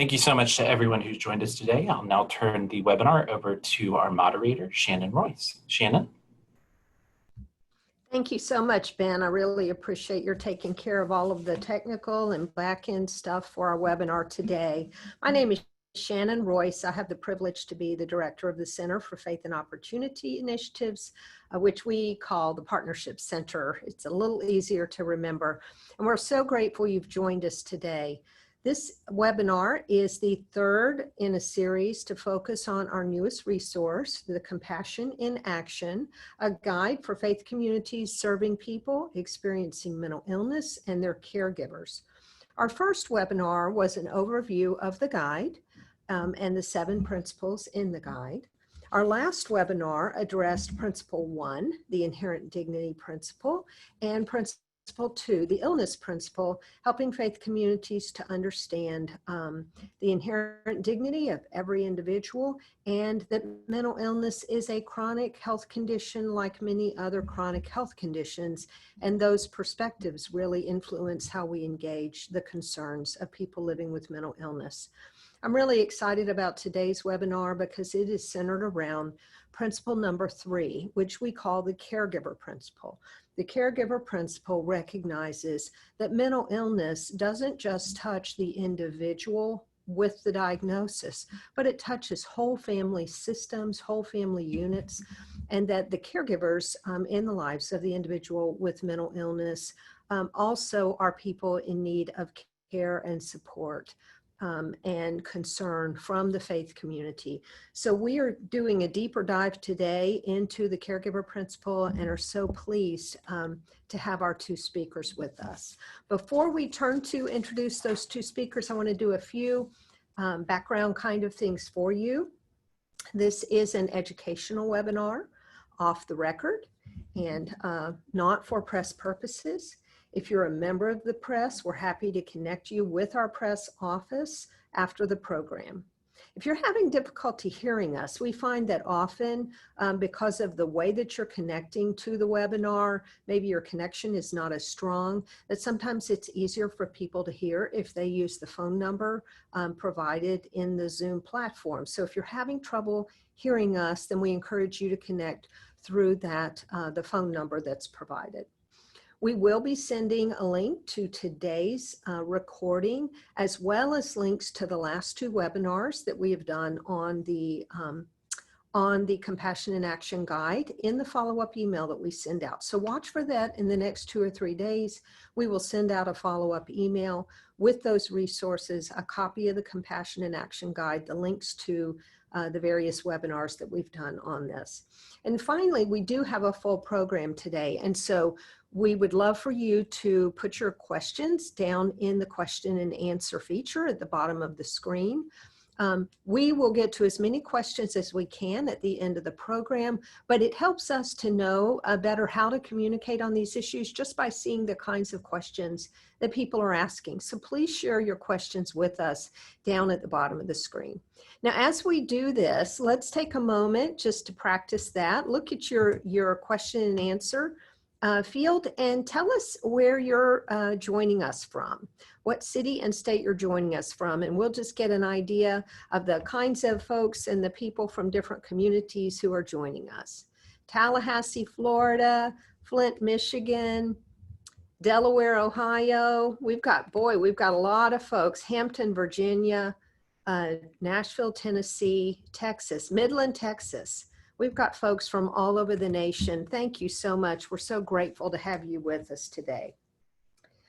Thank you so much to everyone who's joined us today. I'll now turn the webinar over to our moderator, Shannon Royce. Shannon? Thank you so much, Ben. I really appreciate your taking care of all of the technical and back-end stuff for our webinar today. My name is Shannon Royce. I have the privilege to be the director of the Center for Faith and Opportunity Initiatives, which we call the Partnership Center. It's a little easier to remember. And we're so grateful you've joined us today. This webinar is the third in a series to focus on our newest resource, the Compassion in Action, a guide for faith communities serving people experiencing mental illness and their caregivers. Our first webinar was an overview of the guide and the 7 principles in the guide. Our last webinar addressed Principle 1, the Inherent Dignity Principle, and Principle 2, the Illness Principle, helping faith communities to understand the inherent dignity of every individual and that mental illness is a chronic health condition like many other chronic health conditions, and those perspectives really influence how we engage the concerns of people living with mental illness. I'm really excited about today's webinar because it is centered around principle number 3, which we call the Caregiver Principle. The Caregiver Principle recognizes that mental illness doesn't just touch the individual with the diagnosis, but it touches whole family systems, whole family units, and that the caregivers in the lives of the individual with mental illness also are people in need of care and support and concern from the faith community. So we are doing a deeper dive today into the Caregiver Principle and are so pleased to have our 2 speakers with us. Before we turn to introduce those 2 speakers, I want to do a few background kind of things for you. This is an educational webinar off the record and not for press purposes. If you're a member of the press, we're happy to connect you with our press office after the program. If you're having difficulty hearing us, we find that often because of the way that you're connecting to the webinar, maybe your connection is not as strong, that sometimes it's easier for people to hear if they use the phone number provided in the Zoom platform. So if you're having trouble hearing us, then we encourage you to connect through that, the phone number that's provided. We will be sending a link to today's recording, as well as links to the last 2 webinars that we have done on the Compassion in Action Guide in the follow-up email that we send out. So watch for that in the next 2 or 3 days. We will send out a follow-up email with those resources, a copy of the Compassion in Action Guide, the links to the various webinars that we've done on this. And finally, we do have a full program today. And so we would love for you to put your questions down in the question and answer feature at the bottom of the screen. We will get to as many questions as we can at the end of the program, but it helps us to know better how to communicate on these issues just by seeing the kinds of questions that people are asking. So please share your questions with us down at the bottom of the screen. Now, as we do this, let's take a moment just to practice that. Look at your question and answer field and tell us where you're joining us from, what city and state you're joining us from, and we'll just get an idea of the kinds of folks and the people from different communities who are joining us. Tallahassee, Florida, Flint, Michigan, Delaware, Ohio. We've got a lot of folks. Hampton, Virginia, Nashville, Tennessee, Texas, Midland, Texas. We've got folks from all over the nation. Thank you so much. We're so grateful to have you with us today.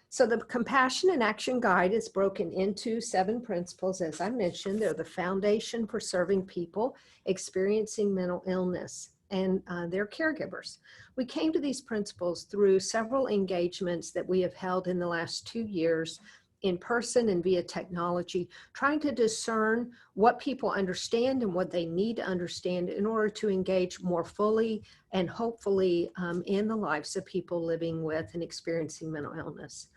So the Compassion in Action Guide is broken into 7 principles. As I mentioned, they're the foundation for serving people experiencing mental illness and their caregivers. We came to these principles through several engagements that we have held in the last 2 years in person and via technology, trying to discern what people understand and what they need to understand in order to engage more fully and hopefully in the lives of people living with and experiencing mental illness.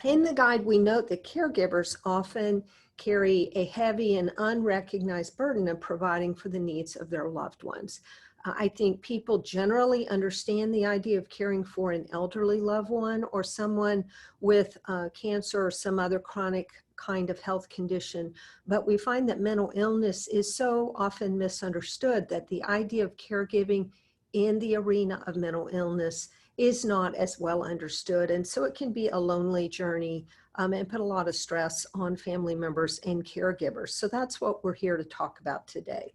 In the guide, we note that caregivers often carry a heavy and unrecognized burden of providing for the needs of their loved ones. I think people generally understand the idea of caring for an elderly loved one or someone with cancer or some other chronic kind of health condition, but we find that mental illness is so often misunderstood that the idea of caregiving in the arena of mental illness is not as well understood. And so it can be a lonely journey and put a lot of stress on family members and caregivers. So that's what we're here to talk about today.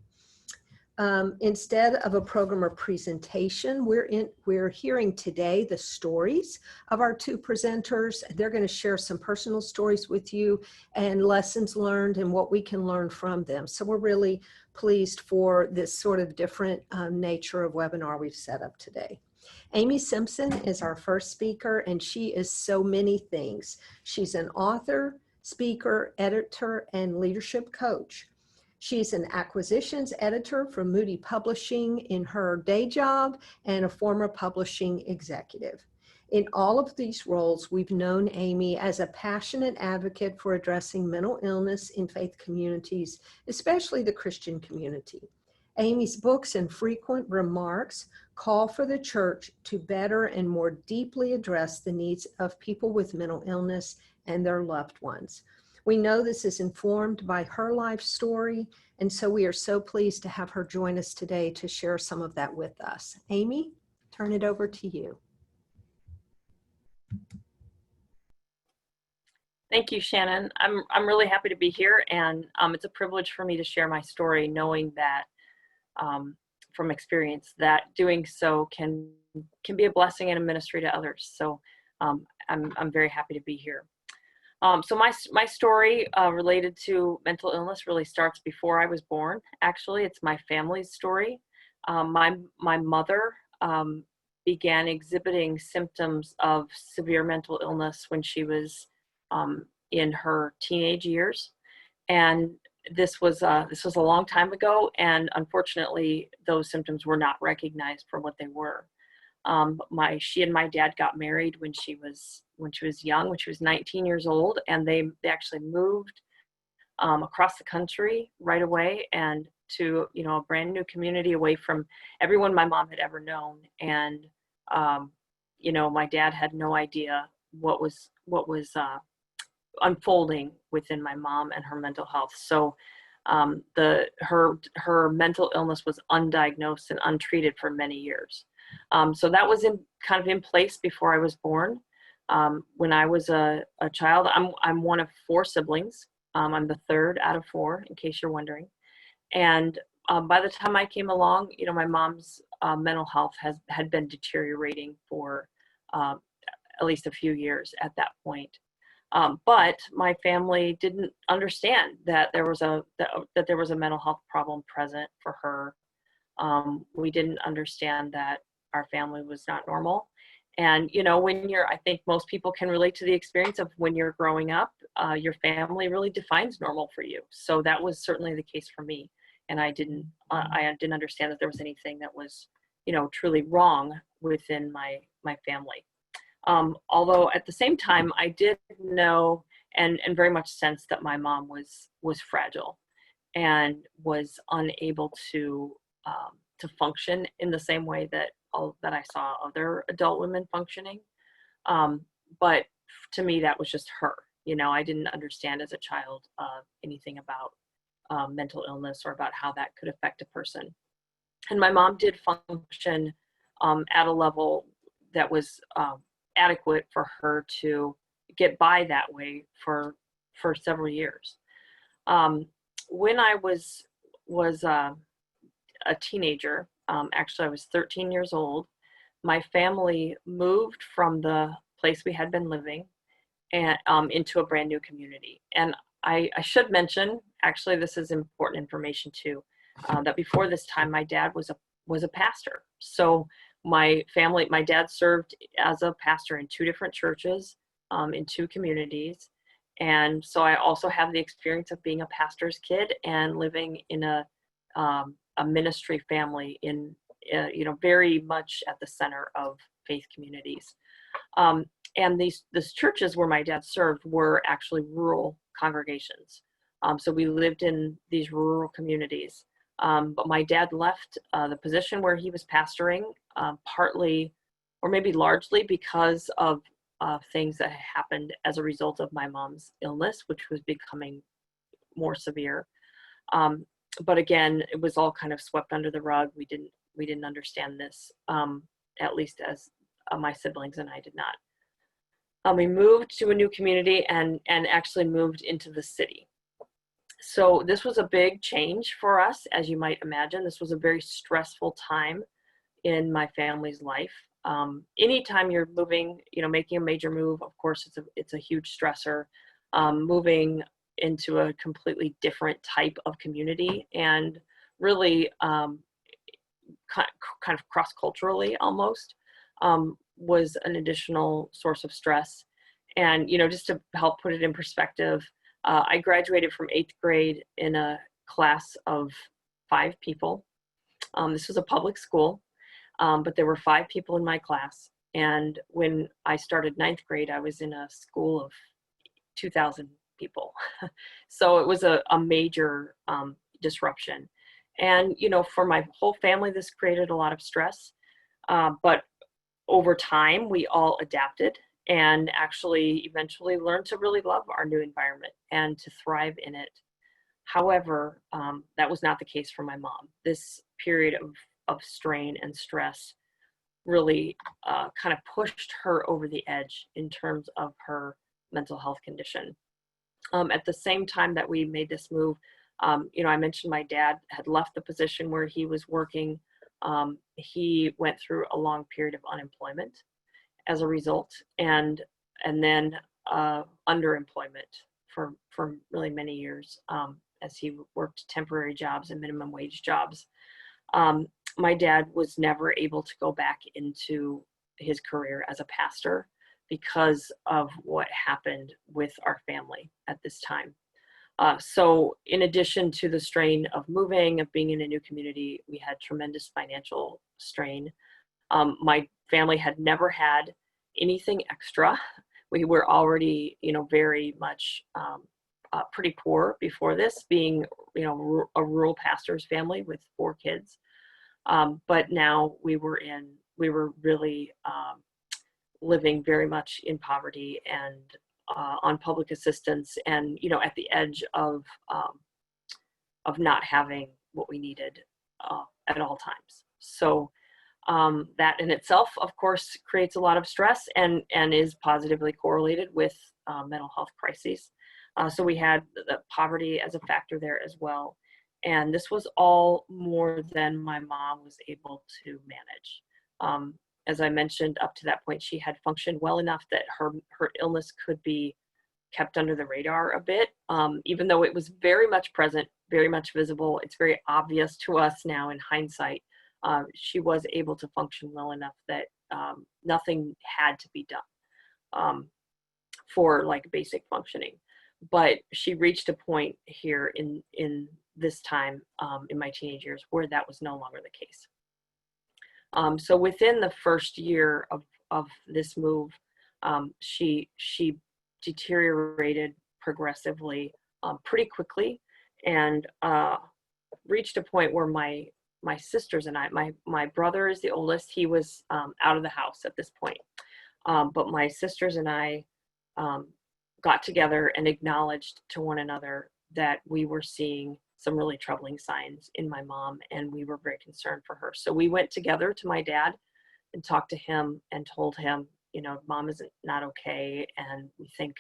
Instead of a program or presentation, we're hearing today the stories of our two presenters. They're going to share some personal stories with you and lessons learned and what we can learn from them. So we're really pleased for this sort of different nature of webinar we've set up today. Amy Simpson is our first speaker, and she is so many things. She's an author, speaker, editor, and leadership coach. She's an acquisitions editor for Moody Publishing in her day job and a former publishing executive. In all of these roles, we've known Amy as a passionate advocate for addressing mental illness in faith communities, especially the Christian community. Amy's books and frequent remarks call for the church to better and more deeply address the needs of people with mental illness and their loved ones. We know this is informed by her life story, and so we are so pleased to have her join us today to share some of that with us. Amy, turn it over to you. Thank you, Shannon. I'm really happy to be here, and it's a privilege for me to share my story, knowing that from experience that doing so can be a blessing and a ministry to others. So I'm very happy to be here. So my story related to mental illness really starts before I was born. Actually, it's my family's story. My mother began exhibiting symptoms of severe mental illness when she was in her teenage years, and this was a long time ago, and unfortunately, those symptoms were not recognized for what they were. She and my dad got married when she was young, when she was 19 years old, and they actually moved across the country right away and to a brand new community away from everyone my mom had ever known. And my dad had no idea what was unfolding within my mom and her mental health. So her mental illness was undiagnosed and untreated for many years. So that was kind of in place before I was born. When I was a child, I'm one of four siblings. I'm the third out of four, in case you're wondering. And by the time I came along, my mom's mental health had been deteriorating for at least a few years at that point. But my family didn't understand that there was a mental health problem present for her. We didn't understand that our family was not normal. And, I think most people can relate to the experience of when you're growing up, your family really defines normal for you. So that was certainly the case for me. And I didn't understand that there was anything that was, truly wrong within my family. Although at the same time, I did know and very much sense that my mom was fragile and was unable to function in the same way that I saw other adult women functioning. But to me, that was just her. I didn't understand as a child anything about mental illness or about how that could affect a person. And my mom did function at a level that was adequate for her to get by that way for several years. When I was a teenager, actually I was 13 years old, my family moved from the place we had been living and into a brand new community. And I should mention, actually this is important information too, that before this time my dad was a pastor. So my dad served as a pastor in two different churches, in two communities. And so I also have the experience of being a pastor's kid and living in a ministry family in, very much at the center of faith communities. And these churches where my dad served were actually rural congregations. So we lived in these rural communities. But my dad left the position where he was pastoring, partly, or maybe largely, because of things that happened as a result of my mom's illness, which was becoming more severe. But again, it was all kind of swept under the rug. We didn't understand this, at least as my siblings and I did not. We moved to a new community and actually moved into the city. So this was a big change for us, as you might imagine. This was a very stressful time in my family's life. Anytime you're moving, making a major move, of course, it's a huge stressor. Moving into a completely different type of community, and really kind of cross-culturally almost, was an additional source of stress. And, just to help put it in perspective, I graduated from 8th grade in a class of 5 people. This was a public school, but there were 5 people in my class. And when I started 9th grade, I was in a school of 2,000 people. So it was a major disruption. And, for my whole family, this created a lot of stress. But over time, we all adapted and actually eventually learned to really love our new environment and to thrive in it. However, that was not the case for my mom. This period of strain and stress really kind of pushed her over the edge in terms of her mental health condition. At the same time that we made this move, I mentioned my dad had left the position where he was working. He went through a long period of unemployment as a result, and then underemployment for really many years, as he worked temporary jobs and minimum wage jobs. My dad was never able to go back into his career as a pastor because of what happened with our family at this time. So in addition to the strain of moving, of being in a new community, we had tremendous financial strain. My family had never had anything extra. We were already, very much pretty poor before this, being, a rural pastor's family with 4 kids. But now we were really living very much in poverty and on public assistance, and at the edge of not having what we needed at all times. So that in itself, of course, creates a lot of stress and is positively correlated with mental health crises. So we had the poverty as a factor there as well. And this was all more than my mom was able to manage. As I mentioned, up to that point, she had functioned well enough that her illness could be kept under the radar a bit, even though it was very much present, very much visible. It's very obvious to us now in hindsight. She was able to function well enough that nothing had to be done for like basic functioning. But she reached a point here in this time in my teenage years where that was no longer the case. So within the first year of this move, she deteriorated progressively pretty quickly, and reached a point where my sisters and I, my brother is the oldest, he was out of the house at this point, but my sisters and I got together and acknowledged to one another that we were seeing some really troubling signs in my mom, and we were very concerned for her. So we went together to my dad and talked to him and told him, mom is not okay, and we think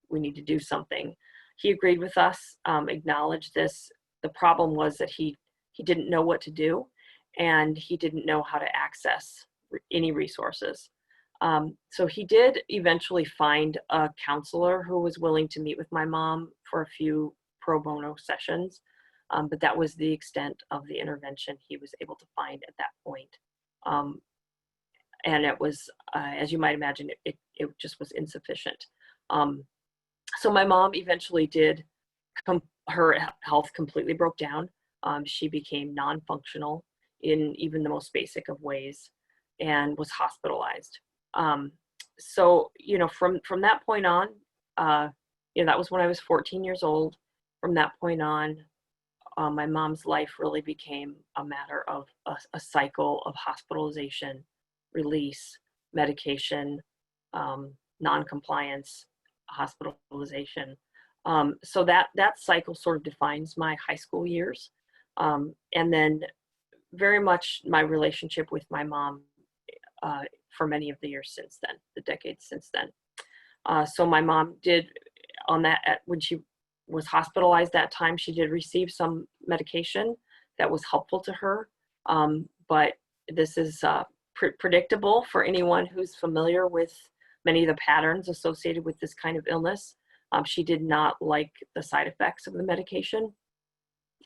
we need to do something. He agreed with us, acknowledged this. The problem was that he didn't know what to do, and he didn't know how to access any resources. So he did eventually find a counselor who was willing to meet with my mom for a few pro bono sessions, but that was the extent of the intervention he was able to find at that point. And it was, as you might imagine, it just was insufficient. So my mom eventually did, her health completely broke down. She became non-functional in even the most basic of ways and was hospitalized. So, from that point on, that was when I was 14 years old. From that point on, my mom's life really became a matter of a cycle of hospitalization, release, medication, non-compliance, hospitalization. So that cycle sort of defines my high school years. And then very much my relationship with my mom for many of the years since then, the decades since then. So my mom did when she was hospitalized that time, she did receive some medication that was helpful to her. But this is predictable for anyone who's familiar with many of the patterns associated with this kind of illness. She did not like the side effects of the medication.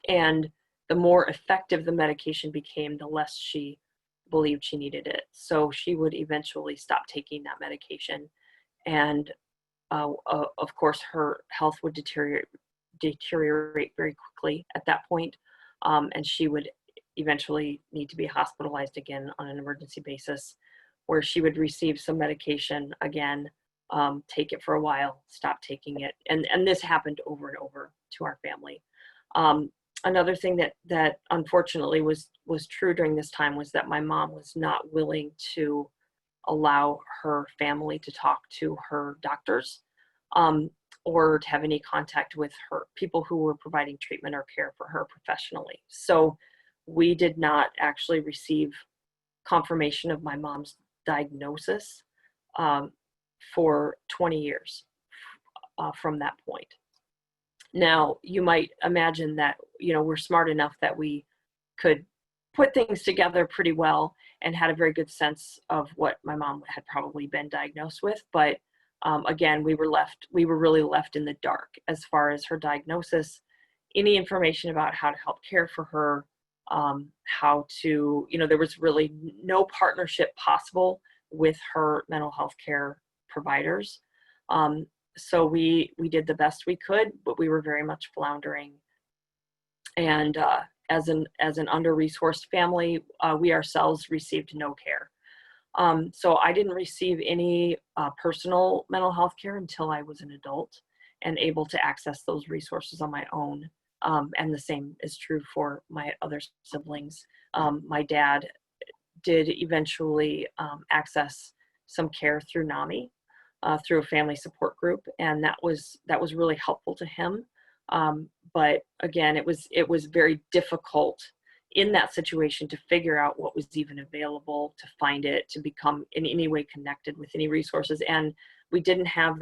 And the more effective the medication became, the less she believed she needed it. So she would eventually stop taking that medication. And of course, her health would deteriorate very quickly at that point. And she would eventually need to be hospitalized again on an emergency basis, where she would receive some medication again, take it for a while, stop taking it. And this happened over and over to our family. Another thing that unfortunately was true during this time was that my mom was not willing to allow her family to talk to her doctors, or to have any contact with her people who were providing treatment or care for her professionally. So we did not actually receive confirmation of my mom's diagnosis for 20 years from that point. Now, you might imagine that, we're smart enough that we could put things together pretty well and had a very good sense of what my mom had probably been diagnosed with. But again, we were really left in the dark as far as her diagnosis, any information about how to help care for her, there was really no partnership possible with her mental health care providers. So we did the best we could, but we were very much floundering. And as an under-resourced family, we ourselves received no care. So I didn't receive any personal mental health care until I was an adult and able to access those resources on my own. And the same is true for my other siblings. My dad did eventually access some care through NAMI, through a family support group, and that was really helpful to him. But again, it was very difficult in that situation to figure out what was even available, to find it, to become in any way connected with any resources. And we didn't have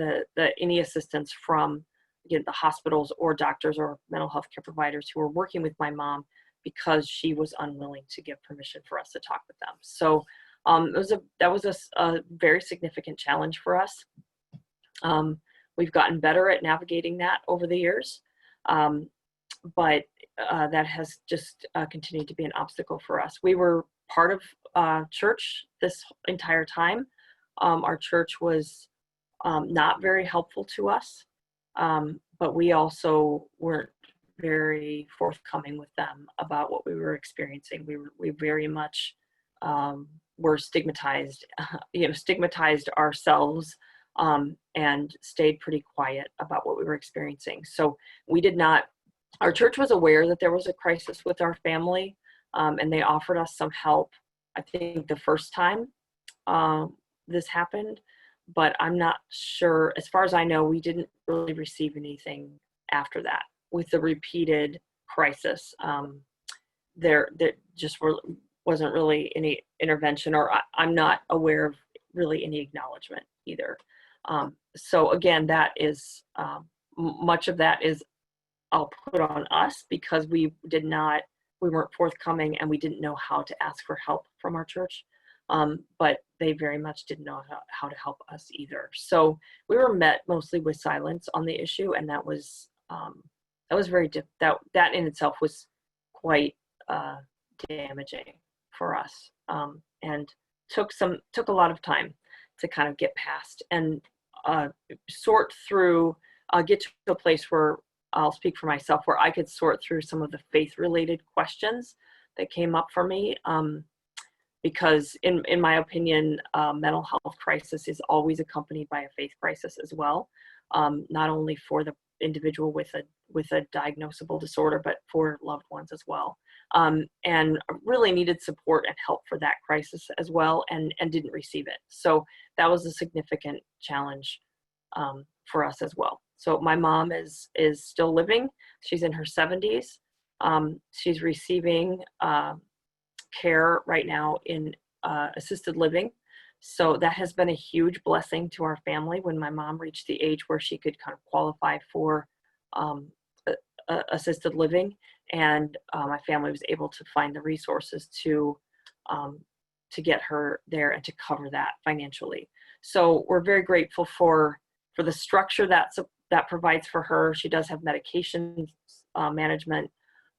any assistance from, again, the hospitals or doctors or mental health care providers who were working with my mom, because she was unwilling to give permission for us to talk with them. So that was a very significant challenge for us. We've gotten better at navigating that over the years, but that has just continued to be an obstacle for us. We were part of church this entire time. Our church was not very helpful to us, but we also weren't very forthcoming with them about what we were experiencing. We very much were stigmatized ourselves, and stayed pretty quiet about what we were experiencing. So our church was aware that there was a crisis with our family, and they offered us some help, I think, the first time this happened, but I'm not sure. As far as I know, we didn't really receive anything after that. With the repeated crisis, there just wasn't really any intervention, or I'm not aware of really any acknowledgement either. So again, that is much of that is I'll put on us, because we weren't forthcoming, and we didn't know how to ask for help from our church. But they very much didn't know how to help us either. So we were met mostly with silence on the issue, and that was very that in itself was quite damaging for us, and took a lot of time to kind of get past and sort through, get to a place where I'll speak for myself, where I could sort through some of the faith-related questions that came up for me, because in my opinion, mental health crisis is always accompanied by a faith crisis as well, not only for the individual with a diagnosable disorder, but for loved ones as well, and really needed support and help for that crisis as well, and didn't receive it. So that was a significant challenge for us as well. So my mom is still living. She's in her 70s. She's receiving care right now in assisted living. So that has been a huge blessing to our family when my mom reached the age where she could kind of qualify for assisted living, and my family was able to find the resources to get her there and to cover that financially. So we're very grateful for the structure that provides for her. She does have medication management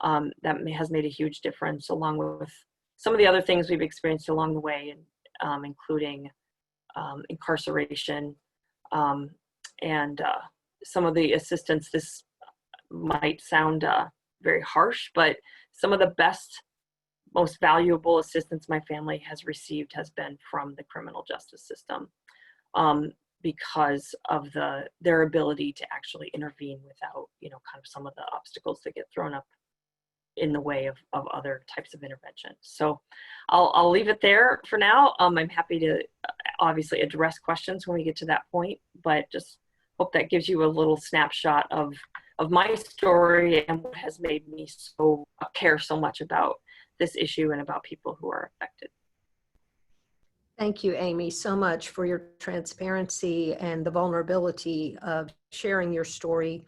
that has made a huge difference, along with some of the other things we've experienced along the way, including incarceration and some of the assistance. This might sound very harsh, but some of the best, most valuable assistance my family has received has been from the criminal justice system, because of their ability to actually intervene without, kind of some of the obstacles that get thrown up in the way of other types of intervention. So I'll leave it there for now. I'm happy to obviously address questions when we get to that point, but just hope that gives you a little snapshot of my story and what has made me care so much about this issue and about people who are affected. Thank you, Amy, so much for your transparency and the vulnerability of sharing your story,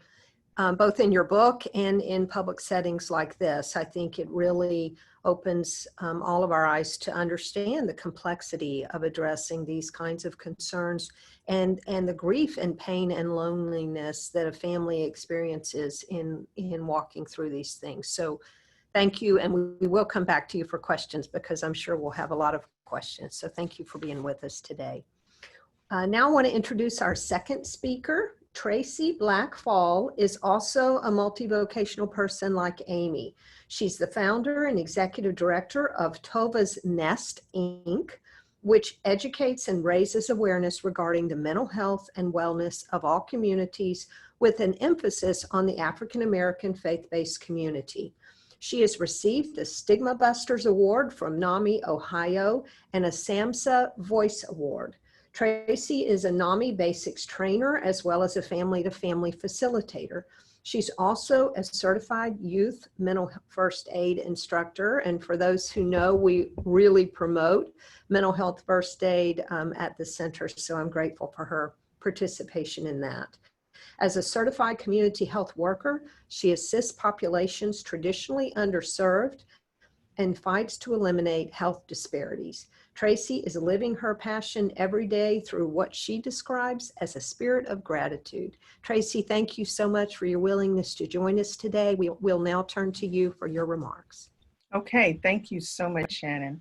both in your book and in public settings like this. I think it really opens all of our eyes to understand the complexity of addressing these kinds of concerns and the grief and pain and loneliness that a family experiences in walking through these things. So thank you, and we will come back to you for questions, because I'm sure we'll have a lot of questions. So thank you for being with us today. Now I want to introduce our second speaker. Tracy Blackfall is also a multivocational person like Amy. She's the founder and executive director of Tova's Nest, Inc., which educates and raises awareness regarding the mental health and wellness of all communities, with an emphasis on the African American faith-based community. She has received the Stigma Busters Award from NAMI, Ohio, and a SAMHSA Voice Award. Tracy is a NAMI Basics trainer as well as a family-to-family facilitator. She's also a certified youth mental first aid instructor. And for those who know, we really promote mental health first aid at the center. So I'm grateful for her participation in that. As a certified community health worker, she assists populations traditionally underserved and fights to eliminate health disparities. Tracy is living her passion every day through what she describes as a spirit of gratitude. Tracy, thank you so much for your willingness to join us today. We'll now turn to you for your remarks. Okay, thank you so much, Shannon.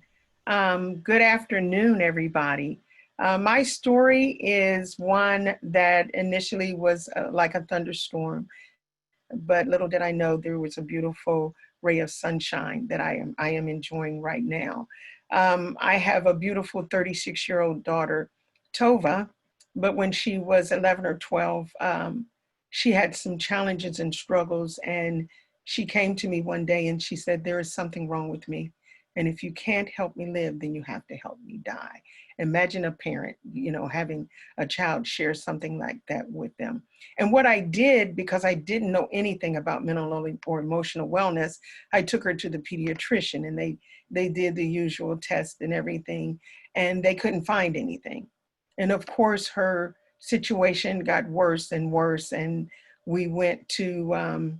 Good afternoon, everybody. My story is one that initially was like a thunderstorm, but little did I know there was a beautiful ray of sunshine that I am enjoying right now. I have a beautiful 36-year-old daughter, Tova, but when she was 11 or 12, she had some challenges and struggles, and she came to me one day and she said, "There is something wrong with me. And if you can't help me live, then you have to help me die." Imagine a parent, having a child share something like that with them. And what I did, because I didn't know anything about mental or emotional wellness, I took her to the pediatrician, and they did the usual test and everything, and they couldn't find anything. And of course, her situation got worse and worse, and we went to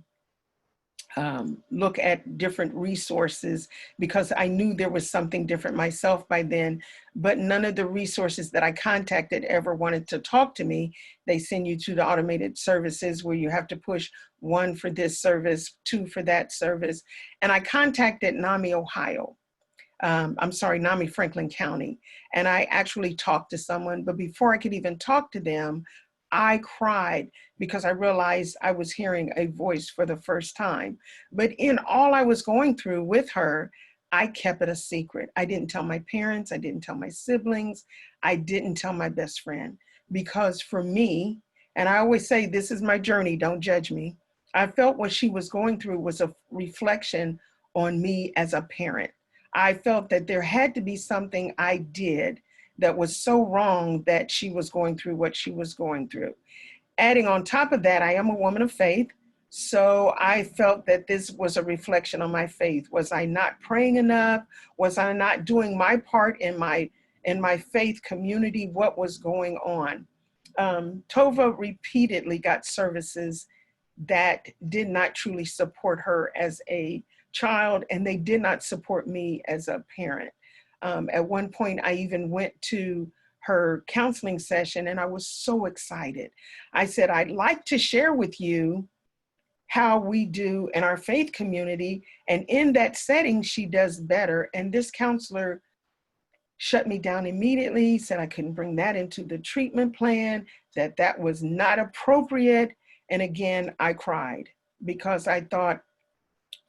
look at different resources, because I knew there was something different myself by then, but none of the resources that I contacted ever wanted to talk to me. They send you to the automated services where you have to push 1 for this service, 2 for that service. And I contacted NAMI, Ohio. NAMI Franklin County. And I actually talked to someone, but before I could even talk to them, I cried because I realized I was hearing a voice for the first time. But in all I was going through with her, I kept it a secret. I didn't tell my parents. I didn't tell my siblings. I didn't tell my best friend, because for me, And I always say, this is my journey, don't judge me. I felt what she was going through was a reflection on me as a parent. I felt that there had to be something I did that was so wrong that she was going through what she was going through. Adding on top of that, I am a woman of faith. So I felt that this was a reflection on my faith. Was I not praying enough? Was I not doing my part in my faith community? What was going on? Tova repeatedly got services that did not truly support her as a child, and they did not support me as a parent. At one point, I even went to her counseling session and I was so excited. I said, I'd like to share with you how we do in our faith community. And in that setting, she does better. And this counselor shut me down immediately, said I couldn't bring that into the treatment plan, that was not appropriate. And again, I cried because I thought,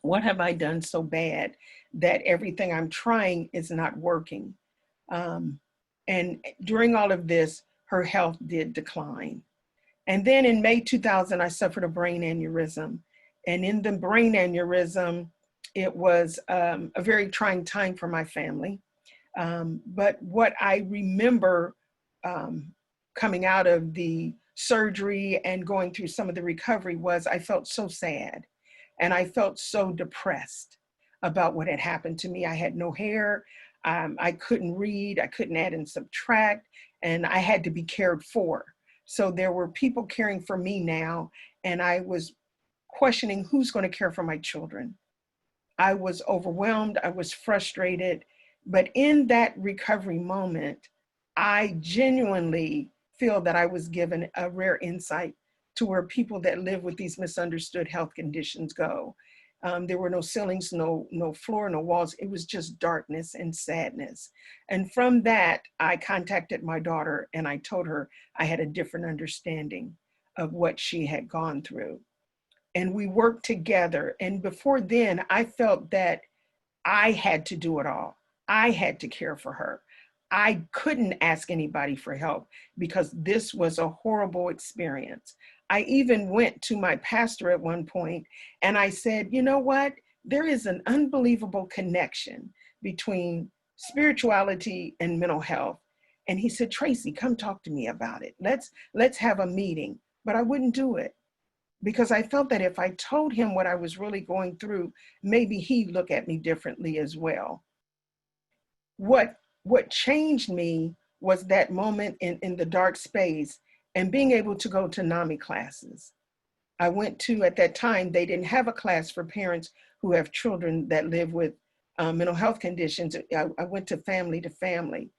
what have I done so bad that everything I'm trying is not working? And during all of this, her health did decline. And then in May 2000, I suffered a brain aneurysm. And in the brain aneurysm, it was a very trying time for my family. But what I remember coming out of the surgery and going through some of the recovery was I felt so sad and I felt so depressed about what had happened to me. I had no hair. I couldn't read. I couldn't add and subtract, and I had to be cared for. So there were people caring for me now, and I was questioning who's going to care for my children. I was overwhelmed. I was frustrated. But in that recovery moment, I genuinely feel that I was given a rare insight to where people that live with these misunderstood health conditions go. There were no ceilings, no floor, no walls. It was just darkness and sadness. And from that, I contacted my daughter and I told her I had a different understanding of what she had gone through. And we worked together. And before then, I felt that I had to do it all. I had to care for her. I couldn't ask anybody for help because this was a horrible experience. I even went to my pastor at one point and I said, you know what? There is an unbelievable connection between spirituality and mental health. And he said, Tracy, come talk to me about it. Let's have a meeting. But I wouldn't do it because I felt that if I told him what I was really going through, maybe he'd look at me differently as well. What changed me was that moment in the dark space and being able to go to NAMI classes. I went to, at that time, they didn't have a class for parents who have children that live with mental health conditions. I went to family,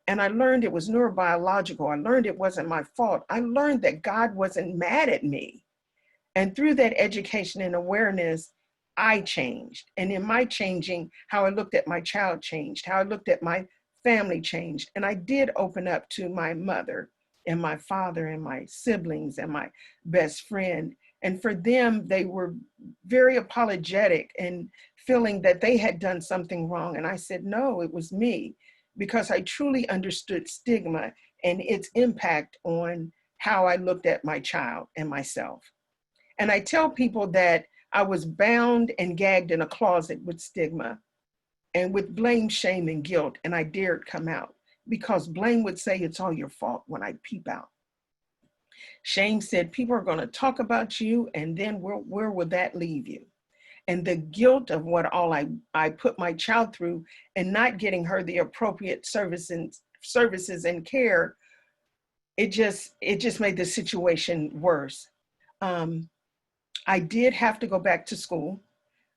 and I learned it was neurobiological. I learned it wasn't my fault. I learned that God wasn't mad at me. And through that education and awareness, I changed. And in my changing, how I looked at my child changed, how I looked at my family changed. And I did open up to my mother and my father and my siblings and my best friend. And for them, they were very apologetic and feeling that they had done something wrong. And I said, no, it was me, because I truly understood stigma and its impact on how I looked at my child and myself. And I tell people that I was bound and gagged in a closet with stigma and with blame, shame, and guilt, and I dared come out because blame would say it's all your fault when I peep out. Shame said people are going to talk about you, and then where will that leave you? And the guilt of what all I put my child through and not getting her the appropriate services and care, it just made the situation worse. I did have to go back to school.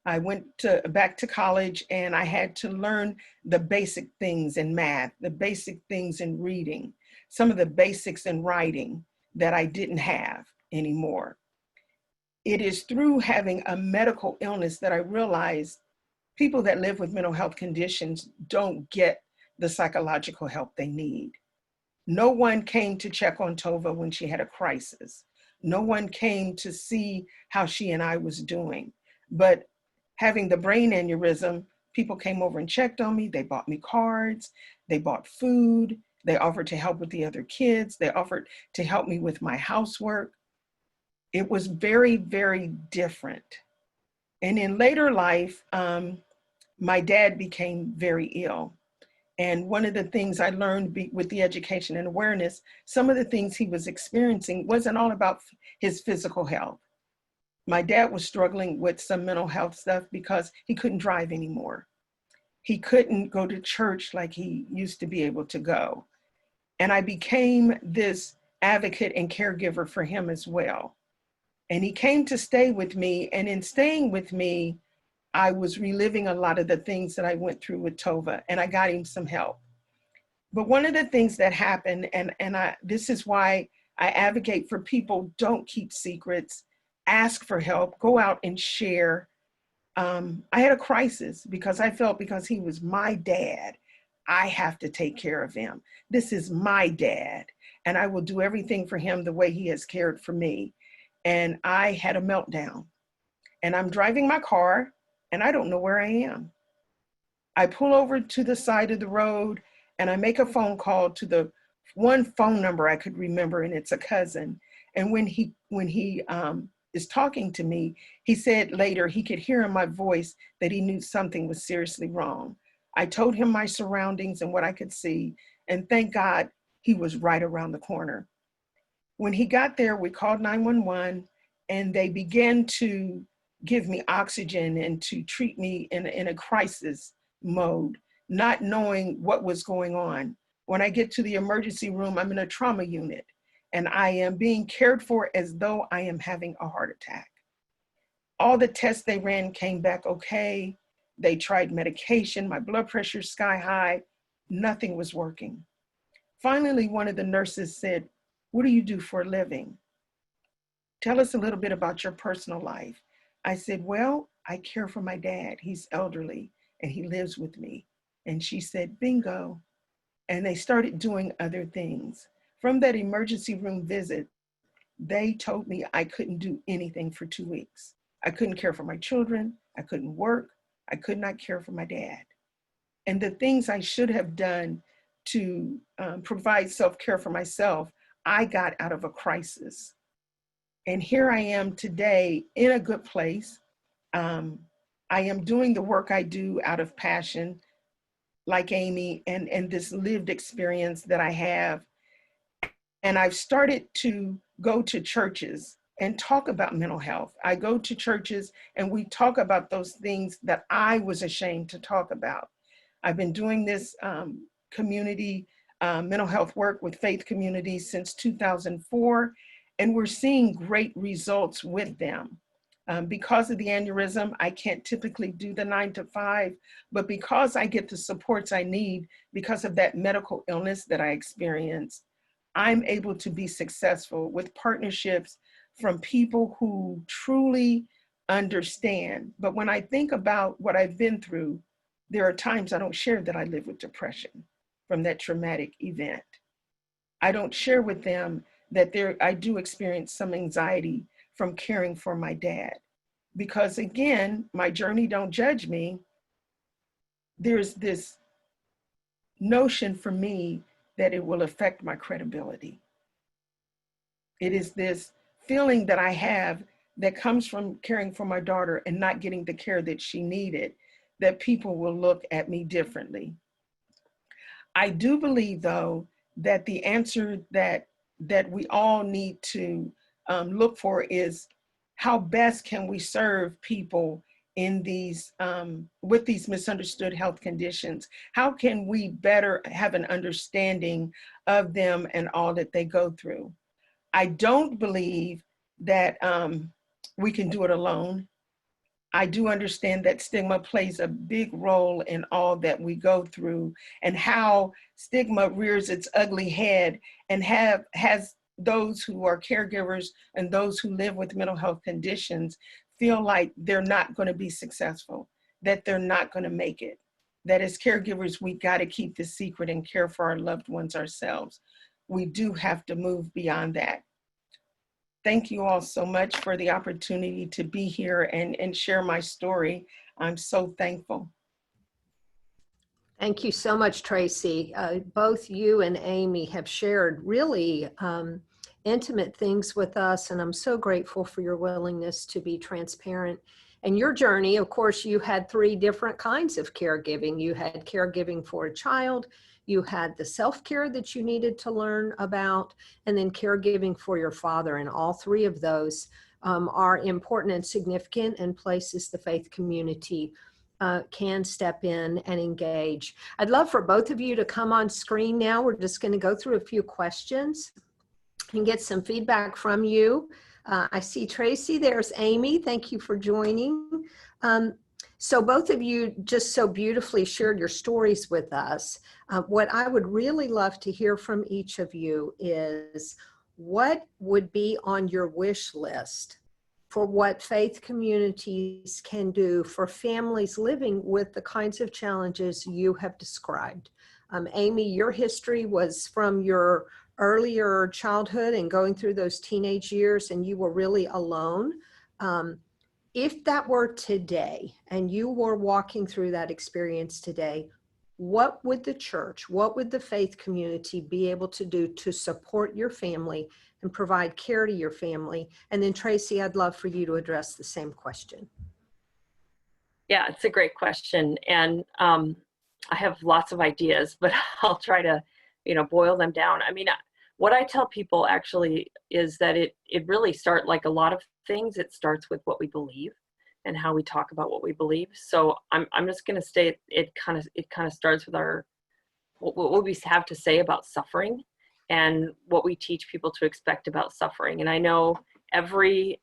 I went back to college and I had to learn the basic things in math, the basic things in reading, some of the basics in writing that I didn't have anymore. It is through having a medical illness that I realized people that live with mental health conditions don't get the psychological help they need. No one came to check on Tova when she had a crisis. No one came to see how she and I was doing. But having the brain aneurysm, people came over and checked on me. They bought me cards. They bought food. They offered to help with the other kids. They offered to help me with my housework. It was very, very different. And in later life, my dad became very ill. And one of the things I learned with the education and awareness, some of the things he was experiencing wasn't all about his physical health. My dad was struggling with some mental health stuff because he couldn't drive anymore. He couldn't go to church like he used to be able to go. And I became this advocate and caregiver for him as well. And he came to stay with me. And in staying with me, I was reliving a lot of the things that I went through with Tova, and I got him some help. But one of the things that happened, and this is why I advocate for people, don't keep secrets, ask for help, go out and share. I had a crisis because I felt because he was my dad, I have to take care of him. This is my dad, and I will do everything for him the way he has cared for me. And I had a meltdown. And I'm driving my car, and I don't know where I am. I pull over to the side of the road, and I make a phone call to the one phone number I could remember, and it's a cousin. And when he is talking to me, he said later he could hear in my voice that he knew something was seriously wrong. I told him my surroundings and what I could see, and thank God he was right around the corner. When he got there, we called 911, and they began to give me oxygen and to treat me in a crisis mode, not knowing what was going on. When I get to the emergency room, I'm in a trauma unit, and I am being cared for as though I am having a heart attack. All the tests they ran came back okay. They tried medication, my blood pressure sky high, nothing was working. Finally, one of the nurses said, "What do you do for a living? Tell us a little bit about your personal life." I said, "Well, I care for my dad. He's elderly and he lives with me." And she said, "Bingo." And they started doing other things. From that emergency room visit, they told me I couldn't do anything for 2 weeks. I couldn't care for my children. I couldn't work. I could not care for my dad. And the things I should have done to provide self-care for myself, I got out of a crisis. And here I am today in a good place. I am doing the work I do out of passion, like Amy, and this lived experience that I have. And I've started to go to churches and talk about mental health. I go to churches and we talk about those things that I was ashamed to talk about. I've been doing this community mental health work with faith communities since 2004, and we're seeing great results with them. Because of the aneurysm, I can't typically do the 9 to 5, but because I get the supports I need because of that medical illness that I experienced, I'm able to be successful with partnerships from people who truly understand. But when I think about what I've been through, there are times I don't share that I live with depression from that traumatic event. I don't share with them that I do experience some anxiety from caring for my dad. Because again, my journey don't judge me. There's this notion for me that it will affect my credibility. It is this feeling that I have that comes from caring for my daughter and not getting the care that she needed, that people will look at me differently. I do believe, though, that the answer that we all need to look for is how best can we serve people in these with these misunderstood health conditions? How can we better have an understanding of them and all that they go through? I don't believe that we can do it alone. I do understand that stigma plays a big role in all that we go through, and how stigma rears its ugly head and has those who are caregivers and those who live with mental health conditions feel like they're not going to be successful, that they're not going to make it, that as caregivers, we got to keep the secret and care for our loved ones ourselves. We do have to move beyond that. Thank you all so much for the opportunity to be here and share my story. I'm so thankful. Thank you so much, Tracy. Both you and Amy have shared really intimate things with us, and I'm so grateful for your willingness to be transparent. And your journey, of course, you had three different kinds of caregiving. You had caregiving for a child, you had the self-care that you needed to learn about, and then caregiving for your father. And all three of those are important and significant, and places the faith community can step in and engage. I'd love for both of you to come on screen now. We're just going to go through a few questions and get some feedback from you. I see Tracy, there's Amy. Thank you for joining. So both of you just so beautifully shared your stories with us. What I would really love to hear from each of you is what would be on your wish list for what faith communities can do for families living with the kinds of challenges you have described. Amy, your history was from your earlier childhood and going through those teenage years, and you were really alone. If that were today and you were walking through that experience today, what would the church, what would the faith community be able to do to support your family and provide care to your family? And then Tracy, I'd love for you to address the same question. Yeah, it's a great question. And I have lots of ideas, but I'll try to, boil them down. I mean, what I tell people actually is that it really starts, like a lot of things, it starts with what we believe and how we talk about what we believe. So I'm just going to say it kind of starts with what we have to say about suffering and what we teach people to expect about suffering. And I know every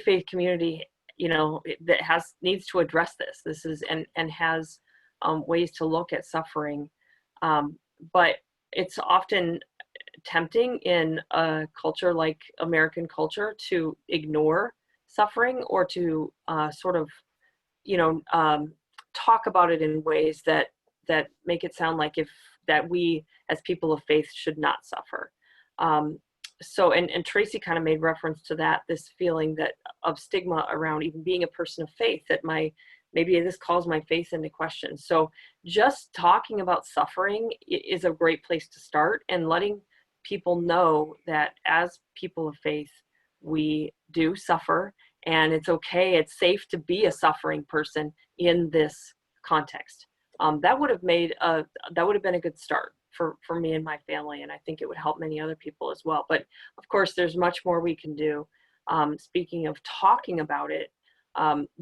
faith community, that needs to address this. This is and has ways to look at suffering, but it's often tempting in a culture like American culture to ignore suffering or to talk about it in ways that make it sound like that we as people of faith should not suffer. So Tracy kind of made reference to that, this feeling of stigma around even being a person of faith, that maybe this calls my faith into question. So just talking about suffering is a great place to start, and letting people know that as people of faith, we do suffer, and it's okay, it's safe to be a suffering person in this context. That would have been a good start for me and my family, and I think it would help many other people as well. But of course, there's much more we can do. Speaking of talking about it,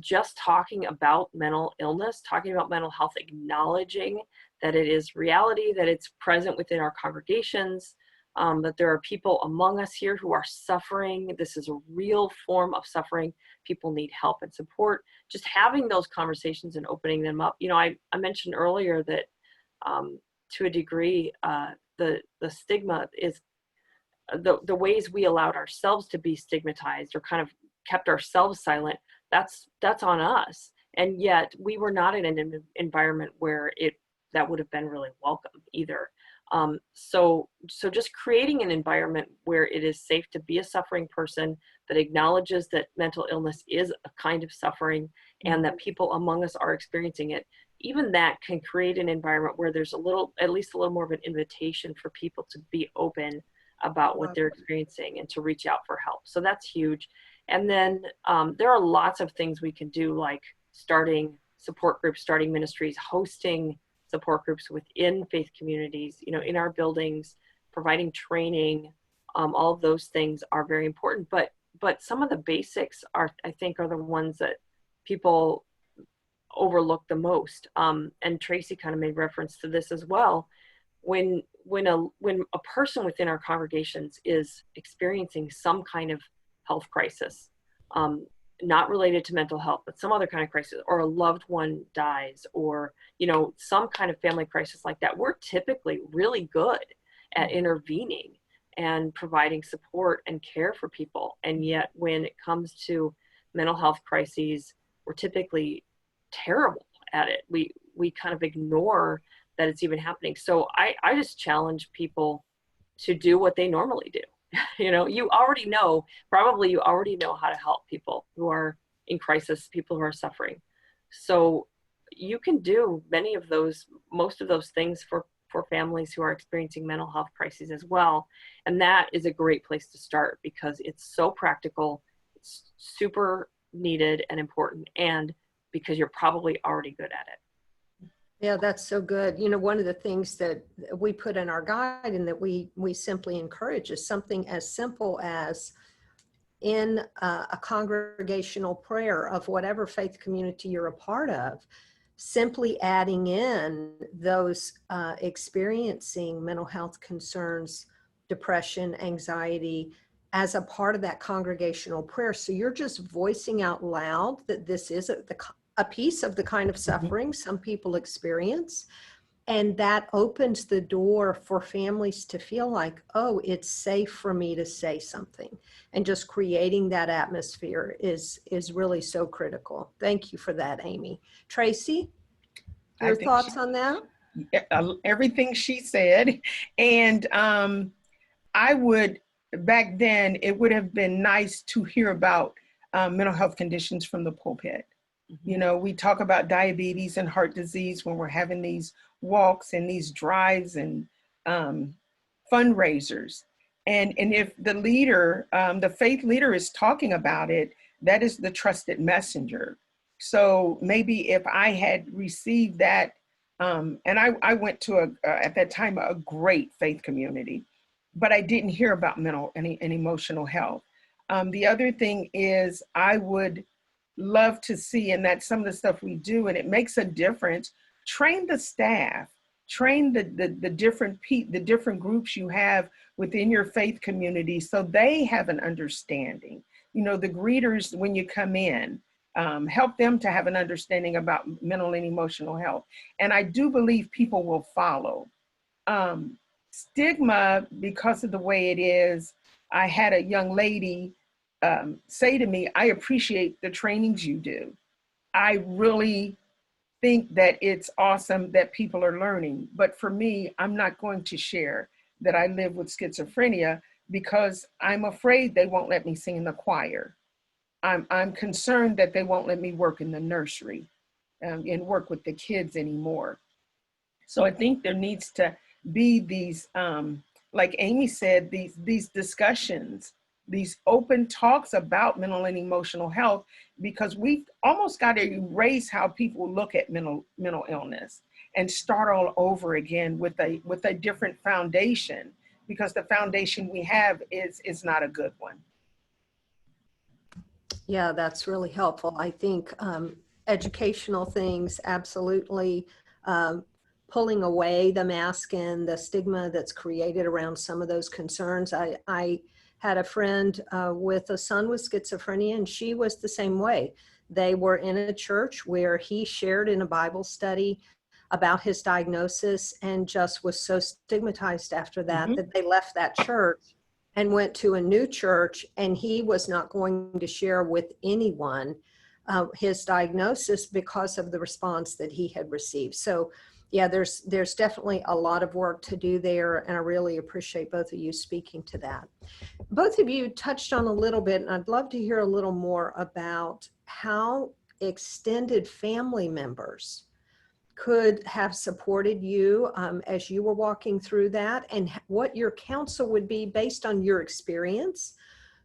just talking about mental illness, talking about mental health, acknowledging that it is reality, that it's present within our congregations, that there are people among us here who are suffering. This is a real form of suffering. People need help and support. Just having those conversations and opening them up. I mentioned earlier that to a degree, the stigma is the ways we allowed ourselves to be stigmatized or kind of kept ourselves silent. That's on us. And yet we were not in an environment where that would have been really welcome either. So just creating an environment where it is safe to be a suffering person, that acknowledges that mental illness is a kind of suffering and that people among us are experiencing it. Even that can create an environment where there's at least a little more of an invitation for people to be open about what they're experiencing and to reach out for help. So that's huge. And then there are lots of things we can do, like starting support groups, starting ministries, hosting support groups within faith communities, in our buildings, providing training. All of those things are very important. But some of the basics I think are the ones that people overlook the most. And Tracy kind of made reference to this as well. When a person within our congregations is experiencing some kind of health crisis, not related to mental health, but some other kind of crisis, or a loved one dies, or some kind of family crisis like that, we're typically really good at intervening and providing support and care for people. And yet when it comes to mental health crises, we're typically terrible at it. We kind of ignore that it's even happening. So I just challenge people to do what they normally do. You already know how to help people who are in crisis, people who are suffering. So, you can do most of those things for families who are experiencing mental health crises as well. And that is a great place to start because it's so practical, it's super needed and important, and because you're probably already good at it. Yeah, that's so good. You know, one of the things that we put in our guide and that we simply encourage is something as simple as in a congregational prayer of whatever faith community you're a part of, simply adding in those experiencing mental health concerns, depression, anxiety, as a part of that congregational prayer. So you're just voicing out loud that this is a piece of the kind of suffering some people experience. And that opens the door for families to feel like, oh, it's safe for me to say something. And just creating that atmosphere is really so critical. Thank you for that, Amy. Tracy, your thoughts on that? Everything she said. And I would, back then, it would have been nice to hear about mental health conditions from the pulpit. You know, we talk about diabetes and heart disease when we're having these walks and these drives and fundraisers. And if the leader, the faith leader is talking about it, that is the trusted messenger. So maybe if I had received that, and I went to at that time, a great faith community, but I didn't hear about mental and emotional health. The other thing is I would love to see, and that's some of the stuff we do, and it makes a difference. Train the staff, train the different groups you have within your faith community so they have an understanding. You know, the greeters, when you come in, help them to have an understanding about mental and emotional health. And I do believe people will follow. Stigma, because of the way it is, I had a young lady say to me, I appreciate the trainings you do. I really think that it's awesome that people are learning. But for me, I'm not going to share that I live with schizophrenia because I'm afraid they won't let me sing in the choir. I'm concerned that they won't let me work in the nursery and work with the kids anymore. So I think there needs to be these, like Amy said, these discussions, these open talks about mental and emotional health, because we've almost got to erase how people look at mental illness and start all over again with a different foundation, because the foundation we have is not a good one. Yeah, that's really helpful. I think educational things, absolutely. Pulling away the mask and the stigma that's created around some of those concerns. I had a friend with a son with schizophrenia, and she was the same way. They were in a church where he shared in a Bible study about his diagnosis and just was so stigmatized after that that they left that church and went to a new church, and he was not going to share with anyone his diagnosis because of the response that he had received. So yeah, there's definitely a lot of work to do there, and I really appreciate both of you speaking to that. Both of you touched on a little bit, and I'd love to hear a little more about how extended family members could have supported you as you were walking through that, and what your counsel would be based on your experience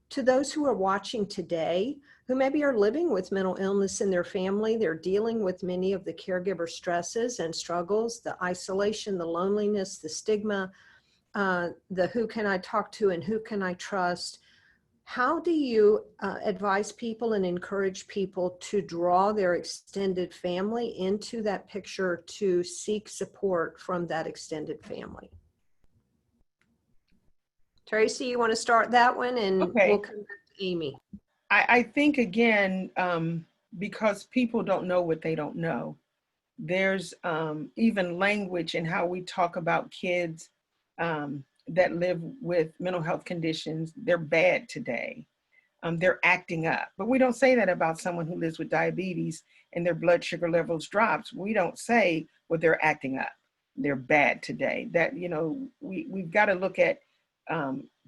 to those who are watching today, who maybe are living with mental illness in their family. They're dealing with many of the caregiver stresses and struggles, the isolation, the loneliness, the stigma, the who can I talk to and who can I trust. How do you advise people and encourage people to draw their extended family into that picture to seek support from that extended family? Tracy, you want to start that one, and Okay. we'll come back to Amy. I think, again, because people don't know what they don't know, there's even language in how we talk about kids that live with mental health conditions. They're bad today. They're acting up. But we don't say that about someone who lives with diabetes and their blood sugar levels drops. We don't say, well, they're acting up. They're bad today. That, you know, we've got to look at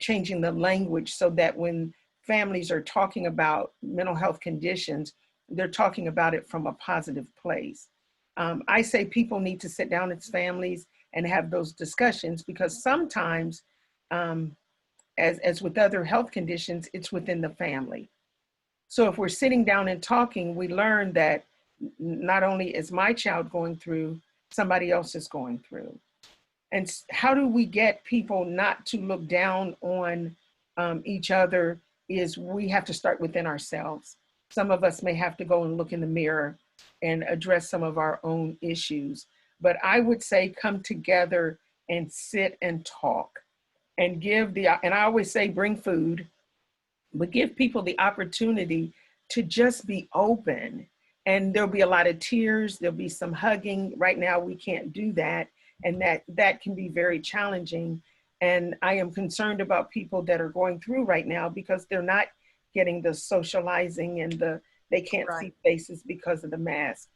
changing the language so that when families are talking about mental health conditions, they're talking about it from a positive place. I say people need to sit down as families and have those discussions, because sometimes, as with other health conditions, it's within the family. So if we're sitting down and talking, we learn that not only is my child going through, somebody else is going through. And how do we get people not to look down on each other is we have to start within ourselves. Some of us may have to go and look in the mirror and address some of our own issues. But I would say come together and sit and talk and and I always say bring food, but give people the opportunity to just be open. And there'll be a lot of tears, there'll be some hugging. Right now we can't do that. And that can be very challenging. And I am concerned about people that are going through right now because they're not getting the socializing and they can't see faces because of the mask.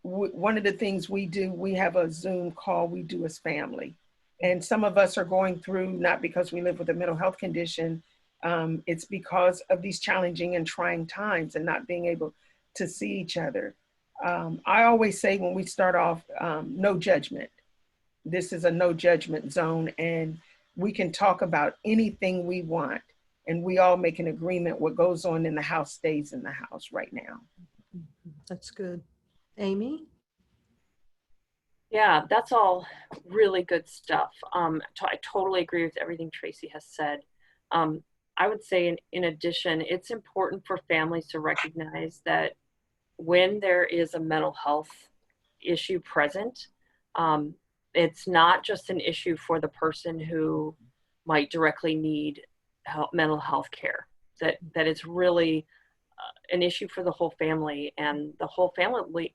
One of the things we do, we have a Zoom call we do as family. And some of us are going through, not because we live with a mental health condition, it's because of these challenging and trying times and not being able to see each other. I always say when we start off, no judgment. This is a no judgment zone, and we can talk about anything we want, and we all make an agreement. What goes on in the house stays in the house right now. That's good. Amy? Yeah, that's all really good stuff. I totally agree with everything Tracy has said. I would say in addition, it's important for families to recognize that when there is a mental health issue present, it's not just an issue for the person who might directly need mental health care, that it's really an issue for the whole family, and the whole family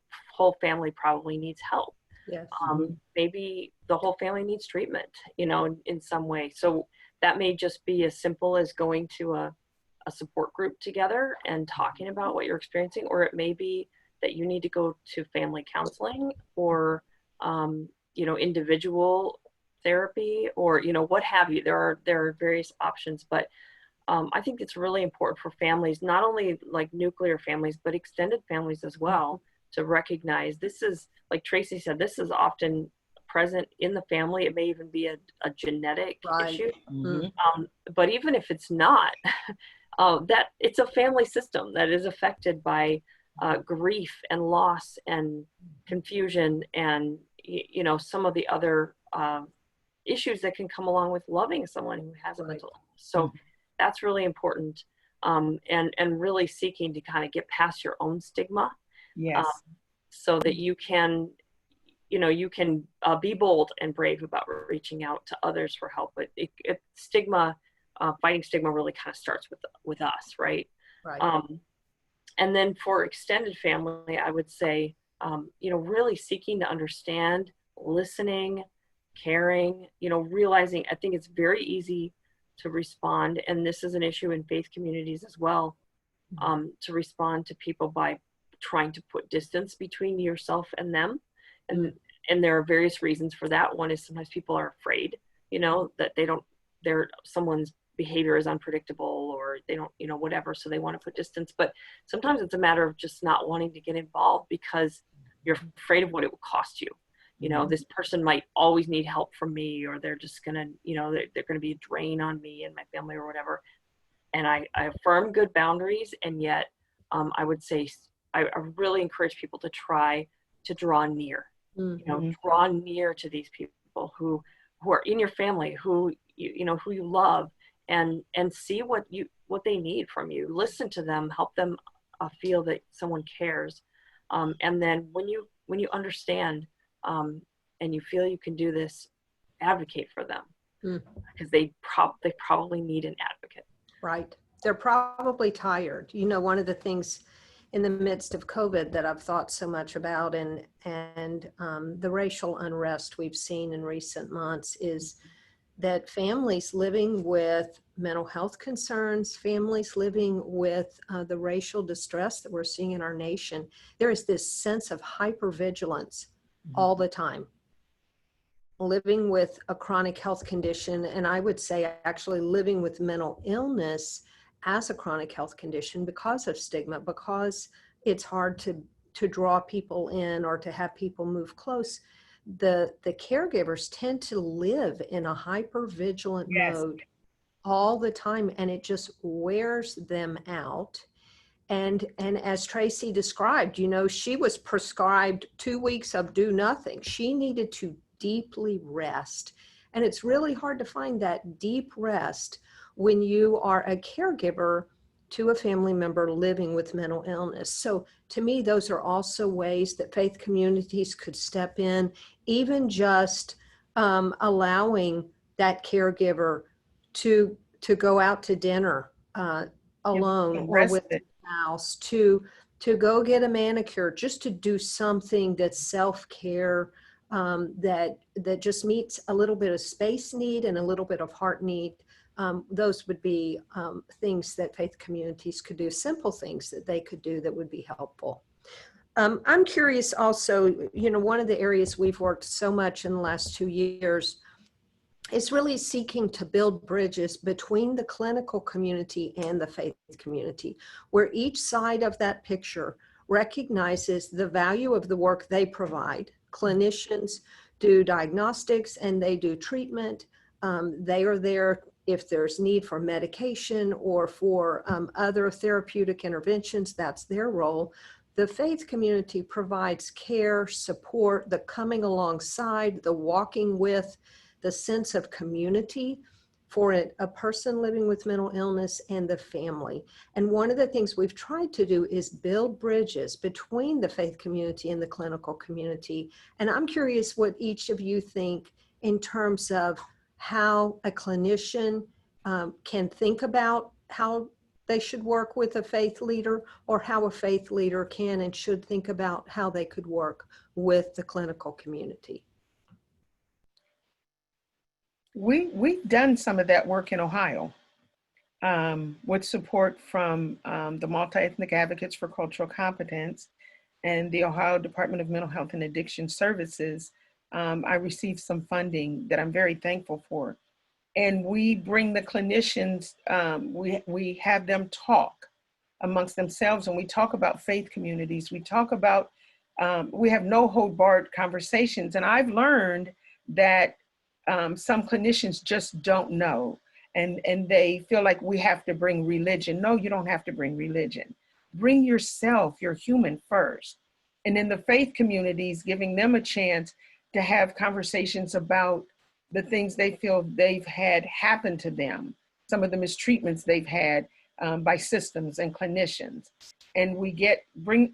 probably needs help. Yes. Maybe the whole family needs treatment, in some way. So that may just be as simple as going to a support group together and talking about what you're experiencing, or it may be that you need to go to family counseling or, individual therapy, or, what have you. There are various options, but I think it's really important for families, not only like nuclear families, but extended families as well, to recognize this is, like Tracy said, this is often present in the family. It may even be a genetic issue. But even if it's not, that it's a family system that is affected by grief and loss and confusion and, some of the other issues that can come along with loving someone who has a mental illness. So that's really important. And really seeking to kind of get past your own stigma. Yes. So that you can be bold and brave about reaching out to others for help. But stigma, fighting stigma really kind of starts with us, right? Right. And then for extended family, I would say, really seeking to understand, listening, caring, realizing, I think it's very easy to respond. And this is an issue in faith communities as well, to respond to people by trying to put distance between yourself and them. And there are various reasons for that. One is sometimes people are afraid, that someone's behavior is unpredictable, or they don't, whatever. So they want to put distance, but sometimes it's a matter of just not wanting to get involved because you're afraid of what it will cost you. This person might always need help from me, or they're just gonna, they're gonna be a drain on me and my family or whatever. And I affirm good boundaries. And yet I would say, I really encourage people to try to draw near, draw near to these people who are in your family, who who you love, and see what they need from you. Listen to them, help them feel that someone cares. And then when you understand, and you feel you can do this, advocate for them, because they probably need an advocate. Right. They're probably tired. One of the things in the midst of COVID that I've thought so much about, and the racial unrest we've seen in recent months, is that families living with mental health concerns, families living with the racial distress that we're seeing in our nation, there is this sense of hypervigilance all the time. Living with a chronic health condition, and I would say actually living with mental illness as a chronic health condition because of stigma, because it's hard to draw people in or to have people move close, the caregivers tend to live in a hypervigilant Yes. mode all the time, and it just wears them out. And as Tracy described, you know, she was prescribed 2 weeks of do nothing. She needed to deeply rest. And it's really hard to find that deep rest when you are a caregiver to a family member living with mental illness. So to me, those are also ways that faith communities could step in, even just allowing that caregiver to go out to dinner alone or with the spouse, to go get a manicure, just to do something that's self-care, that just meets a little bit of space need and a little bit of heart need. Those would be things that faith communities could do, simple things that they could do that would be helpful. I'm curious also, you know, one of the areas we've worked so much in the last 2 years is really seeking to build bridges between the clinical community and the faith community, where each side of that picture recognizes the value of the work they provide. Clinicians do diagnostics and they do treatment. They are there if there's need for medication or for other therapeutic interventions, that's their role. The faith community provides care, support, the coming alongside, the walking with, the sense of community for a person living with mental illness and the family. And one of the things we've tried to do is build bridges between the faith community and the clinical community. And I'm curious what each of you think in terms of how a clinician can think about how they should work with a faith leader, or how a faith leader can and should think about how they could work with the clinical community. We've done some of that work in Ohio with support from the Multi-Ethnic Advocates for Cultural Competence and the Ohio Department of Mental Health and Addiction Services. I received some funding that I'm very thankful for. And we bring the clinicians, we have them talk amongst themselves, and we talk about faith communities. We talk about, we have no hold barred conversations. And I've learned that some clinicians just don't know, and they feel like we have to bring religion. No, you don't have to bring religion. Bring yourself, you're human first. And in the faith communities, giving them a chance to have conversations about the things they feel they've had happen to them, some of the mistreatments they've had by systems and clinicians. And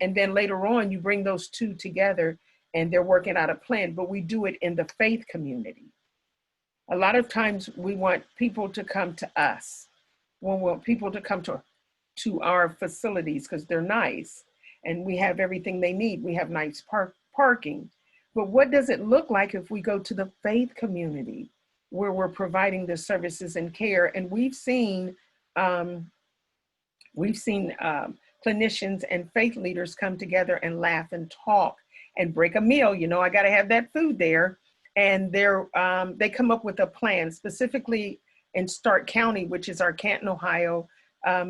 and then later on, you bring those two together and they're working out a plan, but we do it in the faith community. A lot of times we want people to come to us. We want people to come to our facilities because they're nice and we have everything they need. We have nice parking. But what does it look like if we go to the faith community where we're providing the services and care? And we've seen clinicians and faith leaders come together and laugh and talk and break a meal. You know, I got to have that food there. And they come up with a plan, specifically in Stark County, which is our Canton, Ohio.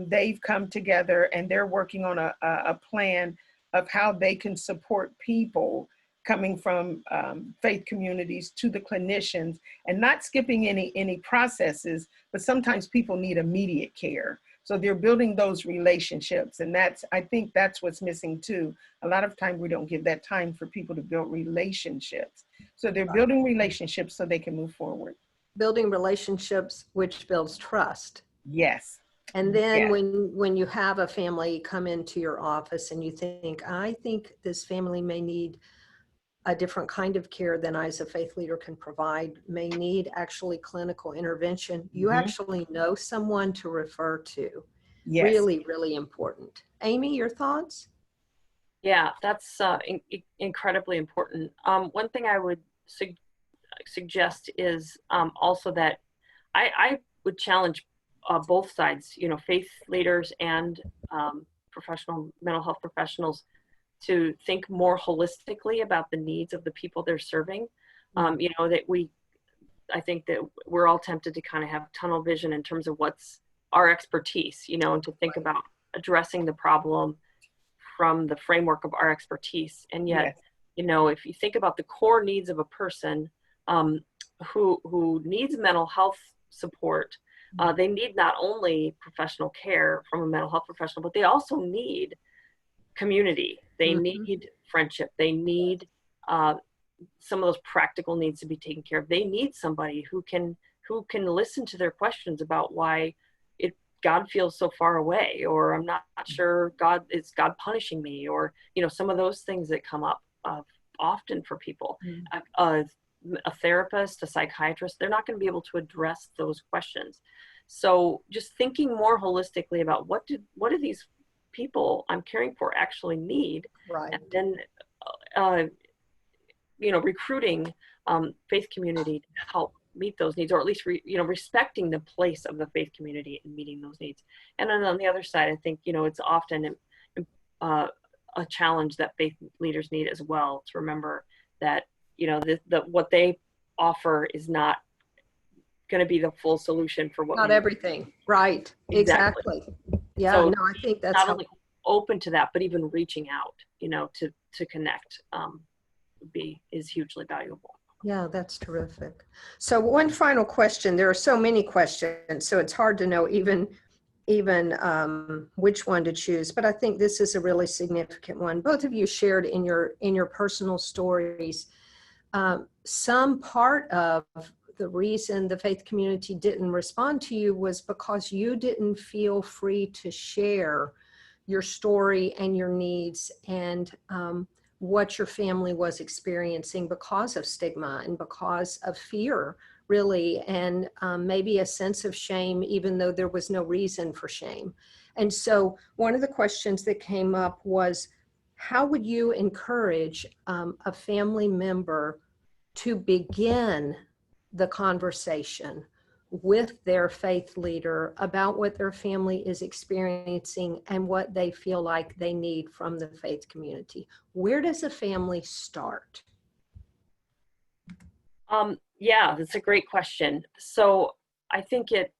They've come together and they're working on a plan of how they can support people coming from faith communities to the clinicians, and not skipping any processes, but sometimes people need immediate care. So they're building those relationships, and I think that's what's missing too. A lot of time we don't give that time for people to build relationships. So they're building relationships so they can move forward. Building relationships, which builds trust. Yes. And then yes. when you have a family come into your office and you think, I think this family may need a different kind of care than I as a faith leader can provide, may need actually clinical intervention, you actually know someone to refer to. Yes. Really, really important. Amy, your thoughts? Yeah, that's incredibly important. One thing I would suggest is also that I would challenge both sides, you know, faith leaders and professional mental health professionals to think more holistically about the needs of the people they're serving. You know, I think that we're all tempted to kind of have tunnel vision in terms of what's our expertise, you know, and to think about addressing the problem from the framework of our expertise. And yet, Yes. you know, if you think about the core needs of a person who needs mental health support, they need not only professional care from a mental health professional, but they also need community. They need friendship. They need some of those practical needs to be taken care of. They need somebody who can listen to their questions about why God feels so far away, or I'm not sure is God punishing me, or, you know, some of those things that come up often for people. A therapist, a psychiatrist, they're not going to be able to address those questions. So just thinking more holistically about what do these people I'm caring for actually need, Right. and then you know, recruiting faith community to help meet those needs, or at least you know, respecting the place of the faith community and meeting those needs. And then on the other side, I think, you know, it's often a challenge that faith leaders need as well, to remember that, you know, what they offer is not going to be the full solution for what Not everything. Right. Exactly. Yeah, So no, I think that's not only open to that, but even reaching out, you know, to connect is hugely valuable. Yeah, that's terrific. So one final question. There are so many questions, so it's hard to know even which one to choose. But I think this is a really significant one. Both of you shared in your personal stories some part of the reason the faith community didn't respond to you was because you didn't feel free to share your story and your needs and what your family was experiencing because of stigma and because of fear, really, and maybe a sense of shame, even though there was no reason for shame. And so one of the questions that came up was, how would you encourage a family member to begin the conversation with their faith leader about what their family is experiencing and what they feel like they need from the faith community? Where does a family start? Yeah, that's a great question. So I think it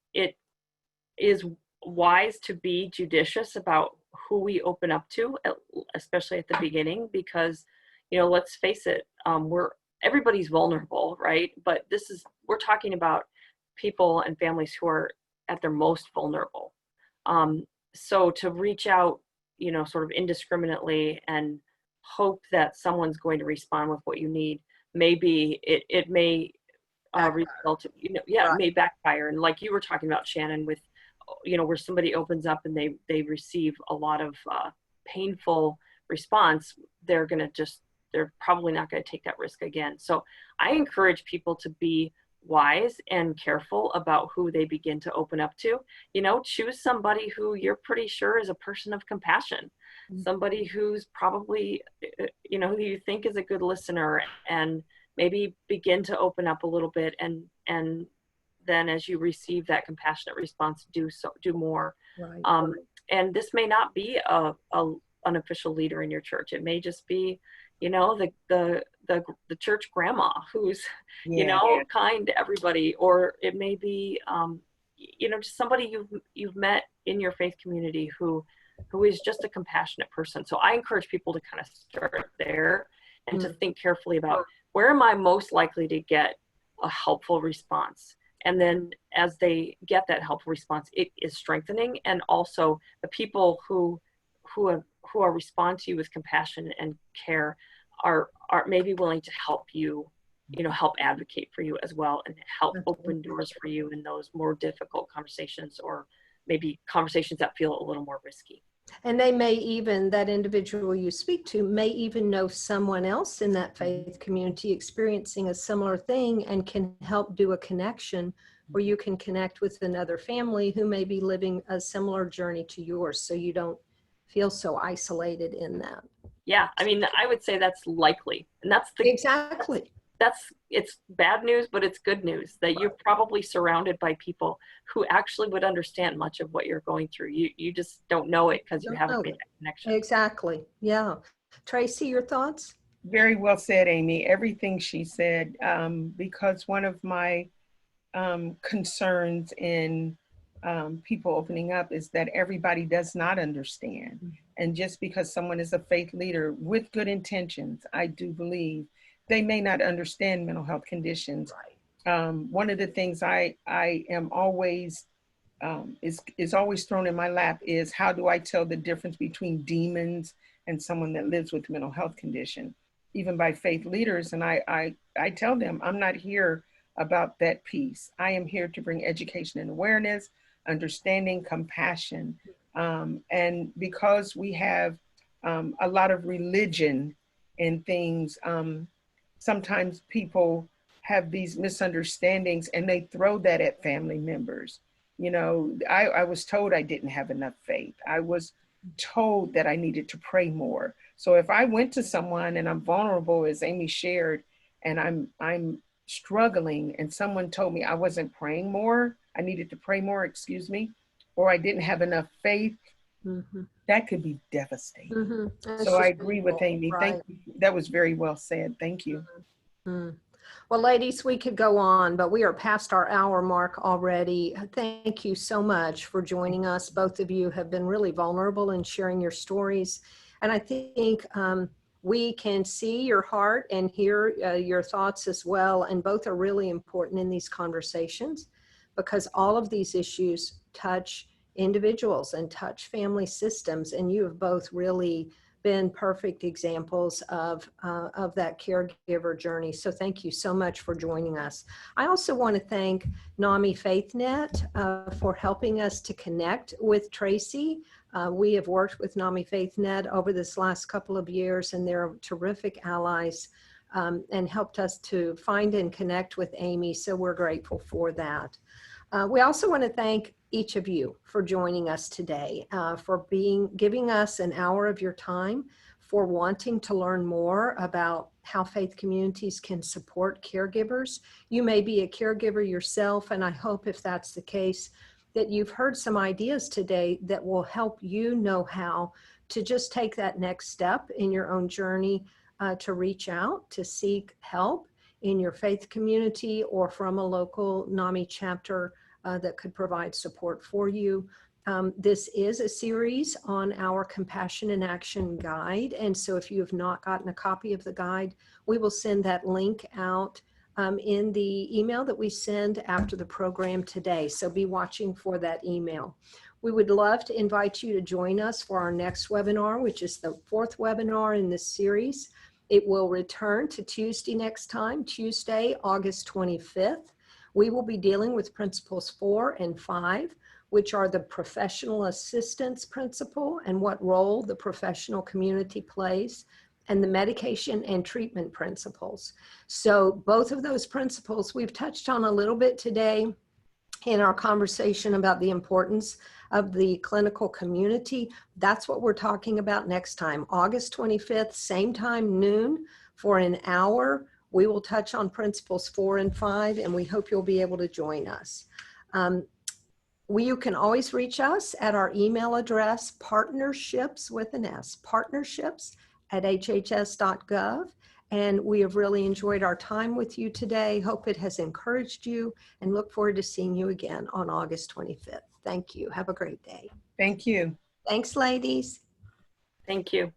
is wise to be judicious about who we open up to, especially at the beginning, because, you know, let's face it, everybody's vulnerable, right? But we're talking about people and families who are at their most vulnerable. So to reach out, you know, sort of indiscriminately and hope that someone's going to respond with what you need, maybe it may result, you know, yeah, it may backfire. And like you were talking about, Shannon, with, you know, where somebody opens up and they receive a lot of painful response, they're probably not going to take that risk again. So I encourage people to be wise and careful about who they begin to open up to. You know, choose somebody who you're pretty sure is a person of compassion, somebody who's probably, you know, who you think is a good listener, and maybe begin to open up a little bit, and then as you receive that compassionate response, do more. Right. And this may not be an official leader in your church. It may just be, you know, the church grandma who's, you know, kind to everybody, or it may be, you know, just somebody you've met in your faith community who is just a compassionate person. So I encourage people to kind of start there and to think carefully about, where am I most likely to get a helpful response? And then as they get that helpful response, it is strengthening. And also the people who are respond to you with compassion and care are maybe willing to help you, you know, help advocate for you as well, and help open doors for you in those more difficult conversations, or maybe conversations that feel a little more risky. And they may even, that individual you speak to may even know someone else in that faith community experiencing a similar thing, and can help do a connection where you can connect with another family who may be living a similar journey to yours, so you don't feel so isolated in that. Yeah, I mean, I would say that's likely. And that's exactly. It's bad news, but it's good news that you're probably surrounded by people who actually would understand much of what you're going through. You just don't know it because you haven't made that connection. Exactly. Yeah. Tracy, your thoughts? Very well said, Amy. Everything she said, because one of my concerns in people opening up is that everybody does not understand. And just because someone is a faith leader with good intentions, I do believe they may not understand mental health conditions. One of the things I am always is always thrown in my lap is, how do I tell the difference between demons and someone that lives with mental health condition, even by faith leaders? And I tell them, I'm not here about that piece. I am here to bring education and awareness, understanding, compassion. And because we have a lot of religion in things, sometimes people have these misunderstandings and they throw that at family members. You know, I was told I didn't have enough faith. I was told that I needed to pray more. So if I went to someone and I'm vulnerable, as Amy shared, and I'm struggling, and someone told me I wasn't praying more, I needed to pray more, excuse me, or I didn't have enough faith, that could be devastating. So I agree with Amy. Thank you. That was very well said. Thank you. Well, ladies, we could go on, but we are past our hour mark already. Thank you so much for joining us. Both of you have been really vulnerable in sharing your stories. And I think we can see your heart and hear your thoughts as well. And both are really important in these conversations, because all of these issues touch individuals and touch family systems. And you have both really been perfect examples of that caregiver journey. So thank you so much for joining us. I also want to thank NAMI FaithNet for helping us to connect with Tracy. We have worked with NAMI FaithNet over this last couple of years, and they're terrific allies and helped us to find and connect with Amy. So we're grateful for that. We also want to thank each of you for joining us today, for giving us an hour of your time, for wanting to learn more about how faith communities can support caregivers. You may be a caregiver yourself, and I hope, if that's the case, that you've heard some ideas today that will help you know how to just take that next step in your own journey, to reach out, to seek help in your faith community or from a local NAMI chapter that could provide support for you. This is a series on our Compassion in Action guide. And so if you have not gotten a copy of the guide, we will send that link out in the email that we send after the program today. So be watching for that email. We would love to invite you to join us for our next webinar, which is the 4th webinar in this series. It will return to Tuesday next time, Tuesday, August 25th. We will be dealing with principles 4 and 5, which are the professional assistance principle and what role the professional community plays, and the medication and treatment principles. So both of those principles we've touched on a little bit today in our conversation about the importance of the clinical community. That's what we're talking about next time, August 25th, same time, noon, for an hour. We will touch on principles 4 and 5, and we hope you'll be able to join us. You can always reach us at our email address, partnerships with an S, partnerships@HHS.Gov. And we have really enjoyed our time with you today. Hope it has encouraged you, and look forward to seeing you again on August 25th. Thank you. Have a great day. Thank you. Thanks, ladies. Thank you.